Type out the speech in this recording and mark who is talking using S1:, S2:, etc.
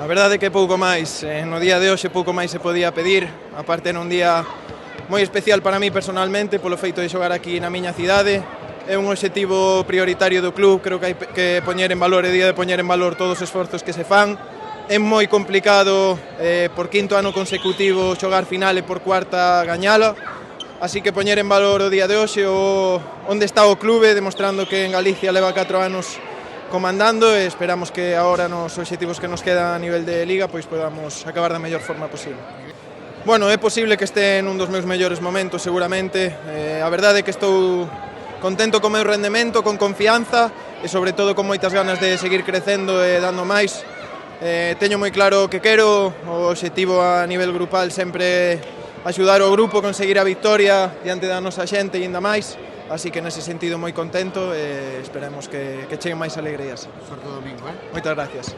S1: A verdade é que pouco máis, no día de hoxe pouco máis se podía pedir, aparte era un día moi especial para mí personalmente polo feito de xogar aquí na miña cidade. É un obxectivo prioritario do club, creo que hai que poñer en valor, é día de poñer en valor todos os esforzos que se fan. É moi complicado por quinto ano consecutivo xogar final e por cuarta gañala, así que poñer en valor o día de hoxe onde está o clube, demostrando que en Galicia leva 4 anos comandando e esperamos que agora nos obxectivos que nos quedan a nivel de Liga pois podamos acabar da mellor forma posible. Bueno, é posible que este nun dos meus mellores momentos seguramente, a verdade é que estou contento co meu rendemento, con confianza e sobre todo con moitas ganas de seguir crecendo e dando máis. Teño moi claro o que quero, o obxectivo a nivel grupal sempre axudar o grupo a conseguir a victoria diante da nosa xente e ainda máis. Así que nese sentido moi contento e esperemos que cheguen máis alegrías.
S2: Sorte do domingo,
S1: Moitas gracias.